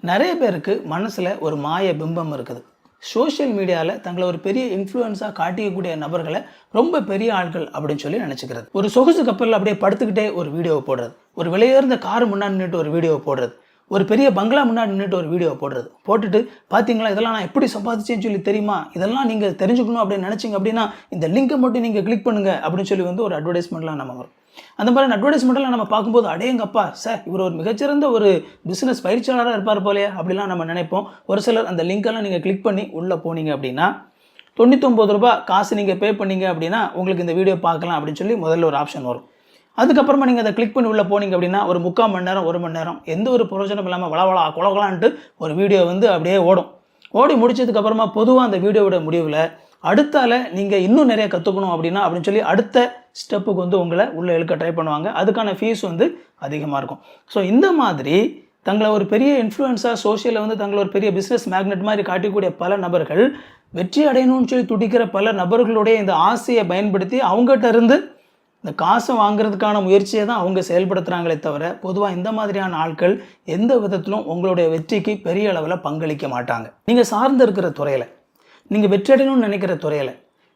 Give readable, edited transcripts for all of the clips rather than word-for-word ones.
நிறைய பேருக்கு மனசில் ஒரு மாய பிம்பம் இருக்குது. சோஷியல் மீடியாவில் தங்களை ஒரு பெரிய இன்ஃப்ளூயன்ஸாக காட்டிக்கக்கூடிய நபர்களை ரொம்ப பெரிய ஆட்கள் அப்படின்னு சொல்லி நினச்சிக்கிறது. ஒரு சொகுசு கப்பலில் அப்படியே படுத்துக்கிட்டே ஒரு வீடியோ போடுறது, ஒரு விலையுயர்ந்த கார் முன்னாடி நின்றுட்டு ஒரு வீடியோ போடுறது, ஒரு பெரிய பங்களா முன்னாடி நின்றுட்டு ஒரு வீடியோ போடுறது, போட்டுட்டு பார்த்தீங்களா இதெல்லாம் நான் எப்படி சம்பாதிச்சேன்னு சொல்லி தெரியுமா, இதெல்லாம் நீங்கள் தெரிஞ்சுக்கணும் அப்படின்னு நினச்சிங்க அப்படின்னா இந்த லிங்கை மட்டும் நீங்கள் கிளிக் பண்ணுங்கள் அப்படின்னு சொல்லி வந்து ஒரு அட்வர்டைஸ்மெண்ட்லாம் நம்ம வரும். அந்த மாதிரி அட்வர்டைஸ்மெண்ட்லாம் நம்ம பார்க்கும்போது அடேங்கப்பா சார் இவர் ஒரு மிகச்சிறந்த ஒரு பிஸ்னஸ் பயிற்சியாளராக இருப்பார் போலையே அப்படிலாம் நம்ம நினைப்போம். ஒரு சிலர் அந்த லிங்கெல்லாம் நீங்கள் கிளிக் பண்ணி உள்ளே போனீங்க அப்படின்னா 99 ரூபாய் காசு நீங்கள் பே பண்ணீங்க அப்படின்னா உங்களுக்கு இந்த வீடியோ பார்க்கலாம் அப்படின்னு சொல்லி முதல்ல ஒரு ஆப்ஷன் வரும். அதுக்கப்புறமா நீங்கள் அதை கிளிக் பண்ணி உள்ளே போனீங்க அப்படின்னா ஒரு 3/4 மணி நேரம் 1 மணி நேரம் எந்த ஒரு பிரயோஜனம் இல்லாமல் வளவளா குலகலான்ட்டு ஒரு வீடியோ வந்து அப்படியே ஓடி முடிச்சதுக்கப்புறமா பொதுவாக அந்த வீடியோவோட முடிவில் அடுத்தால நீங்கள் இன்னும் நிறைய கற்றுக்கணும் அப்படின்னு சொல்லி அடுத்த ஸ்டெப்புக்கு வந்து உங்களை உள்ளே இழுக்க ட்ரை பண்ணுவாங்க. அதுக்கான ஃபீஸ் வந்து அதிகமாக இருக்கும். ஸோ இந்த மாதிரி தங்களை ஒரு பெரிய இன்ஃப்ளூயன்ஸாக சோஷியலில் வந்து தங்களை ஒரு பெரிய பிஸ்னஸ் மேக்னெட் மாதிரி காட்டக்கூடிய பல நபர்கள் வெற்றி அடையணும்னு சொல்லி துடிக்கிற பல நபர்களுடைய இந்த ஆசையை பயன்படுத்தி அவங்ககிட்ட இருந்து இந்த காசை வாங்குறதுக்கான முயற்சியை தான் அவங்க செயல்படுத்துகிறாங்களே தவிர பொதுவாக இந்த மாதிரியான ஆட்கள் எந்த விதத்திலும் உங்களுடைய வெற்றிக்கு பெரிய அளவில் பங்களிக்க மாட்டாங்க. நீங்கள் சார்ந்து இருக்கிற துறையில், நீங்கள் வெற்றி அடையணும்னு நினைக்கிற துறையில்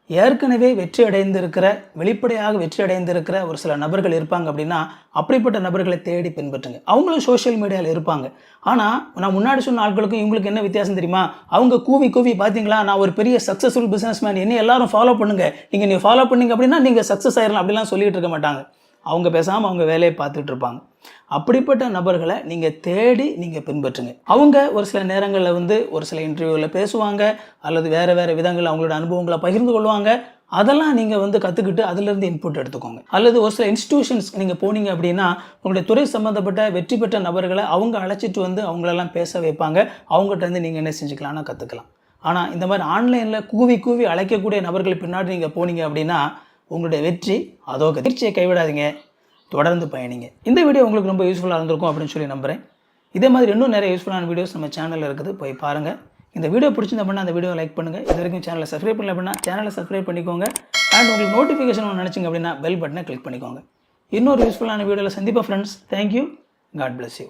ஏற்கனவே வெற்றி அடைந்திருக்கிற, வெளிப்படையாக வெற்றி அடைந்திருக்கிற ஒரு சில நபர்கள் இருப்பாங்க அப்படின்னா அப்படிப்பட்ட நபர்களை தேடி பின்பற்றுங்க. அவங்களும் சோஷியல் மீடியாவில் இருப்பாங்க. ஆனால் நான் முன்னாடி சொன்ன ஆட்களுக்கும் இவங்களுக்கு என்ன வித்தியாசம் தெரியுமா? அவங்க கூவி பார்த்தீங்களா நான் ஒரு பெரிய சக்ஸஸ்ஃபுல் பிஸ்னஸ் மேன், என்ன எல்லாரும் ஃபாலோ பண்ணுங்க, நீங்கள் ஃபாலோ பண்ணீங்க அப்படின்னா நீங்கள் சக்ஸஸ் ஆயிடலாம் அப்படிலாம் சொல்லிட்டு இருக்க மாட்டாங்க. அவங்க பேசாமல் அவங்க வேலையை பார்த்துட்டு இருப்பாங்க. அப்படிப்பட்ட நபர்களை நீங்கள் தேடி நீங்கள் பின்பற்றுங்க. அவங்க ஒரு சில நேரங்களில் வந்து ஒரு சில இன்டர்வியூவில் பேசுவாங்க, அல்லது வேறு விதங்களில் அவங்களோட அனுபவங்களை பகிர்ந்து கொள்வாங்க. அதெல்லாம் நீங்கள் வந்து கற்றுக்கிட்டு அதிலிருந்து இன்புட் எடுத்துக்கோங்க. அல்லது ஒரு சில இன்ஸ்டிடியூஷன்ஸ் நீங்கள் போனீங்க அப்படின்னா உங்களுடைய துறை சம்மந்தப்பட்ட வெற்றி பெற்ற நபர்களை அவங்க அழைச்சிட்டு வந்து அவங்களெல்லாம் பேச வைப்பாங்க. அவங்ககிட்ட இருந்து நீங்கள் என்ன செஞ்சுக்கலாம்னா கற்றுக்கலாம். ஆனால் இந்த மாதிரி ஆன்லைனில் கூவி அழைக்கக்கூடிய நபர்கள் பின்னாடி நீங்கள் போனீங்க அப்படின்னா உங்களுடைய வெற்றி அதோ வெற்றியை கைவிடாதீங்க, தொடர்ந்து பயணிங்க. இந்த வீடியோ உங்களுக்கு ரொம்ப யூஸ்ஃபுல்லாக இருந்திருக்கும் அப்படின்னு சொல்லி நம்புகிறேன். இதே மாதிரி இன்னும் நிறைய யூஸ்ஃபுல்லான வீடியோஸ் நம்ம சேனலில் இருக்குது, போய் பாருங்கள். இந்த வீடியோ பிடிச்சிருந்தா அப்படின்னா அந்த வீடியோ லைக் பண்ணுங்கள். இது வரைக்கும் சேனலை சப்ஸ்கிரைப் பண்ணல அப்படின்னா சேனலை சப்ஸ்கிரைப் பண்ணிக்கோங்க. அண்ட் உங்களுக்கு நோட்டிஃபிகேஷன் ஒன்று நினச்சிங்க அப்படின்னா பெல் பட்டனை கிளிக் பண்ணிக்கோங்க. இன்னொரு யூஸ்ஃபுல்லான வீடியோவில் சந்திப்பா friends. Thank you. God bless you.